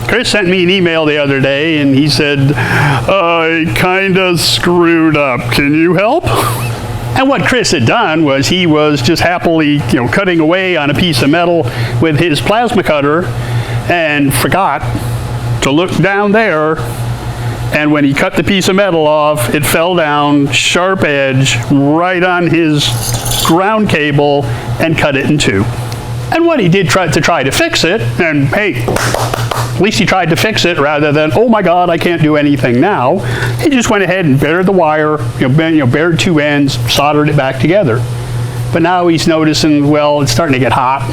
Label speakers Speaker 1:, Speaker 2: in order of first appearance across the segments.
Speaker 1: Chris sent me an email the other day, and he said, I kind of screwed up. Can you help? And what Chris had done was he was just happily, cutting away on a piece of metal with his plasma cutter and forgot to look down there. And when he cut the piece of metal off, it fell down, sharp edge, right on his ground cable and cut it in two. And what he did try to fix it, and hey, at least he tried to fix it rather than, oh my God, I can't do anything now. He just went ahead and bared the wire, bared two ends, soldered it back together. But now he's noticing, well, it's starting to get hot.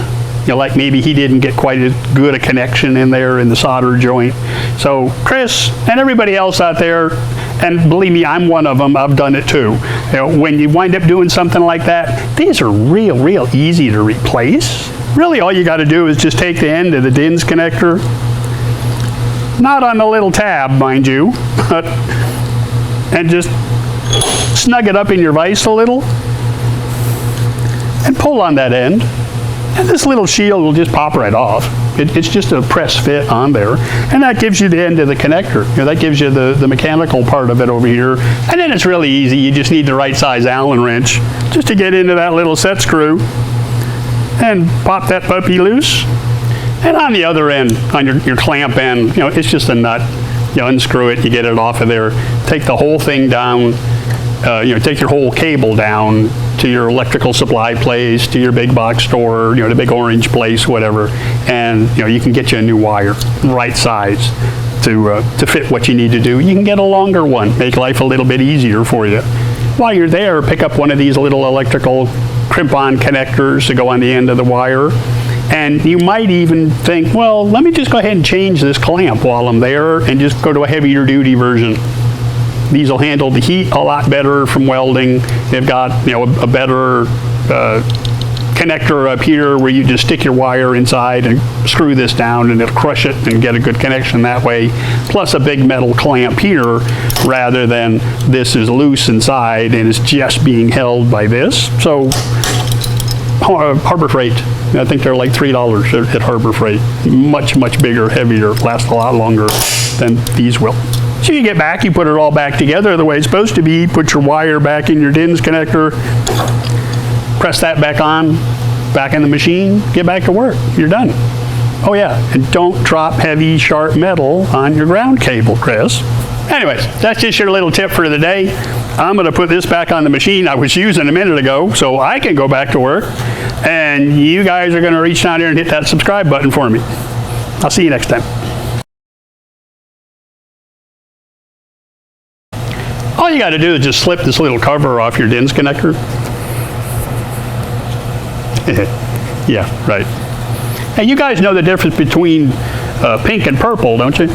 Speaker 1: Like maybe he didn't get quite as good a connection in there in the solder joint. So Chris and everybody else out there, and believe me, I'm one of them, I've done it too. When you wind up doing something like that, these are real easy to replace. Really all you got to do is just take the end of the DINSE connector, not on the little tab, mind you, and just snug it up in your vise a little and pull on that end. And this little shield will just pop right off. It's just a press fit on there. And that gives you the end of the connector. That gives you the mechanical part of it over here. And then it's really easy. You just need the right size Allen wrench just to get into that little set screw and pop that puppy loose. And on the other end, on your clamp end, it's just a nut. You unscrew it, you get it off of there. Take the whole thing down. Take your whole cable down to your electrical supply place, to your big box store, the big orange place, whatever, and you can get you a new wire, right size, to fit what you need to do. You can get a longer one, make life a little bit easier for you. While you're there, pick up one of these little electrical crimp-on connectors to go on the end of the wire, and you might even think, well, let me just go ahead and change this clamp while I'm there and just go to a heavier duty version. These will handle the heat a lot better from welding. They've got a better connector up here where you just stick your wire inside and screw this down and it'll crush it and get a good connection that way. Plus a big metal clamp here rather than this is loose inside and it's just being held by this. So Harbor Freight, I think they're like $3 at Harbor Freight. Much bigger, heavier, last a lot longer than these will. So you get back, you put it all back together the way it's supposed to be, put your wire back in your DINSE connector, press that back on, back in the machine, get back to work, you're done. Oh yeah, and don't drop heavy, sharp metal on your ground cable, Chris. Anyways, that's just your little tip for the day. I'm going to put this back on the machine I was using a minute ago so I can go back to work, and you guys are going to reach down here and hit that subscribe button for me. I'll see you next time. All you got to do is just slip this little cover off your DINSE connector. Yeah, right. And you guys know the difference between pink and purple, don't you?